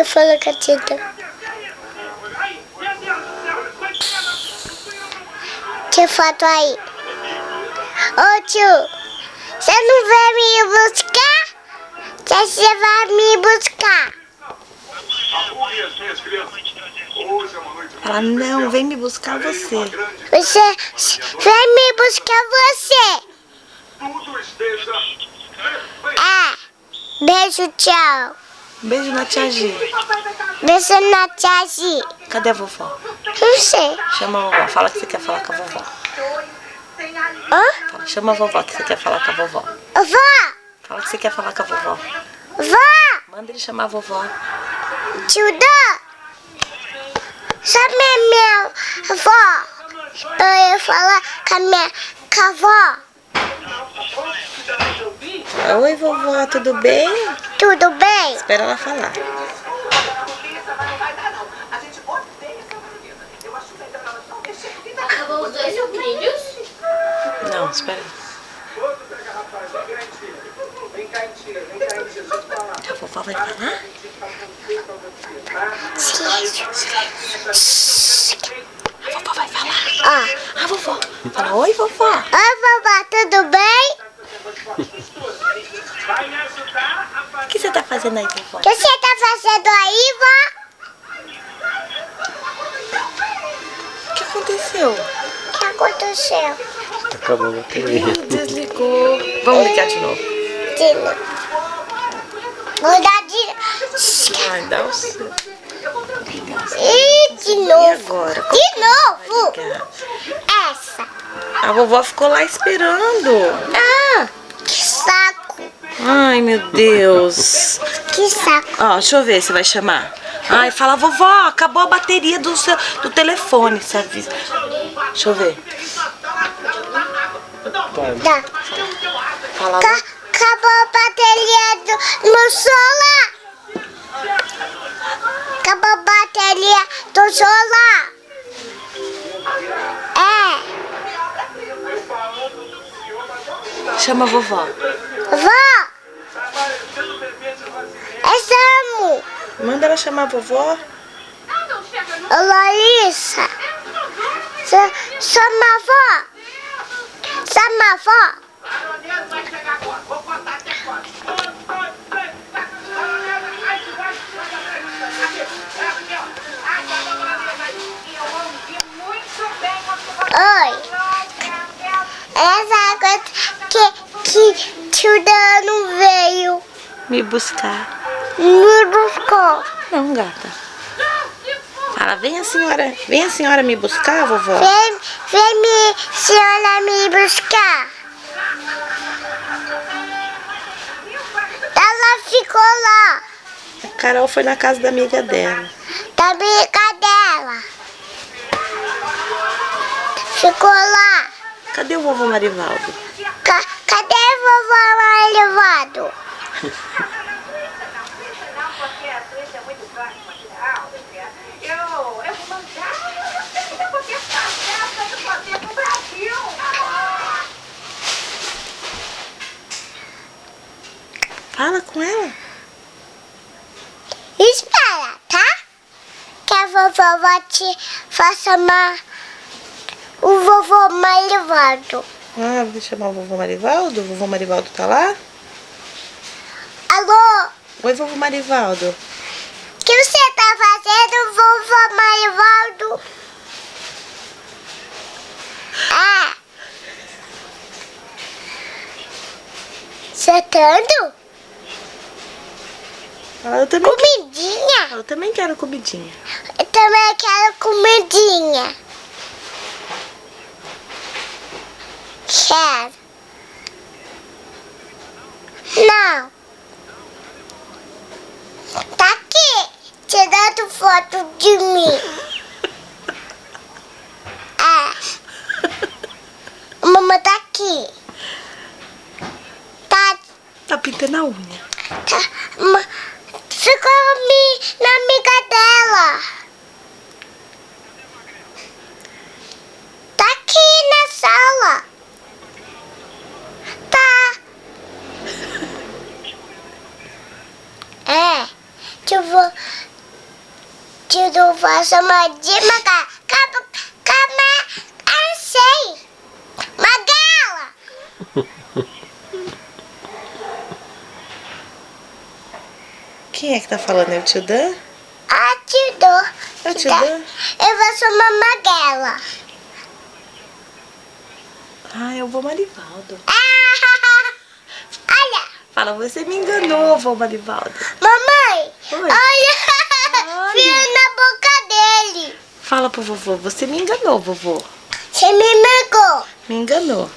Você falou que a tita. Que foto aí? Ô tio, você não vai me buscar? Você vai me buscar? Ela não, vem me buscar você. Você vem me buscar você. Beijo, tchau. Beijo na tia G. Beijo na tia G. Cadê a vovó? Não sei. Chama a vovó, fala que você quer falar com a vovó. Hã? Chama a vovó que você quer falar com a vovó. Vó! Fala que você quer falar com a vovó. Vó! Manda ele chamar a vovó. Tio Dan! Sabe minha avó? Eu ia falar com a avó. Oi, vovó, tudo bem? Tudo bem? Espera ela falar. Acabou os dois sucrilhos? Não, espera. A vovó vai falar? Silêncio. A vovó vai falar. Ó. A vovó. Fala, oi, vovó. Oi, vovó, tudo bem? O que você tá fazendo aí, vovó? O que você tá fazendo aí, vó? O que aconteceu? O que aconteceu? Acabou a bateria. Desligou. Vamos ligar de novo. De novo. Vou dar de... Ai, dá o seu. E de E novo. agora? De novo. Ligar. Essa. A vovó ficou lá esperando. Que saco. Ai, meu Deus. Que saco. Ó, deixa eu ver se vai chamar. Ai, fala, vovó, acabou a bateria do telefone, você avisa. Deixa eu ver. Dá. Fala, Acabou a bateria do meu celular. Acabou a bateria do celular. chama a vovó. Vó! É Samu. Manda ela chamar a vovó. Ô, Larissa. Chama a avó. Chama a avó. Oi. Essa coisa que o Dan não veio. Me buscar. Me buscou. Não, gata. Fala, vem a senhora me buscar, vovó. Vem me, senhora me buscar. Ela ficou lá. A Carol foi na casa da amiga dela. Da amiga dela. Ficou lá. Cadê o vovô Marivaldo? Cadê a vovó Marivado? Fala com ela. Espera, tá? Que a vovó vai te chamar o vovô Marivado. Ah, vou chamar o vovô Marivaldo? O vovô Marivaldo tá lá? Alô? Oi, vovô Marivaldo. O que você tá fazendo, vovô Marivaldo? Sentando? Eu também, Comidinha? eu também quero comidinha. Eu também quero comidinha. Quero. Não. Tá aqui, tirando foto de mim. Mamãe tá aqui. Tá pintando a unha. Ficou na amiga dela. Tá aqui na sala. Tá. tio não faça mais de Magala. Calma, eu sei. Magala. Quem é que tá falando? É o tio Dan? Ah, tio Dan. É o tio Dan? Eu vou chamar Magala. Ah, é o vô Marivaldo. Olha. Fala, você me enganou, vô Marivaldo. Mamãe, Oi. olha. Fio na boca dele. Fala pro vovô, você me enganou, vovô. Você me marcou. Me enganou.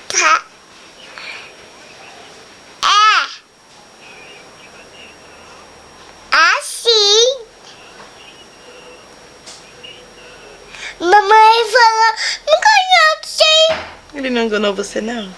Tá. Assim. Mamãe falou, não ganhou sim. Ele não enganou você, não?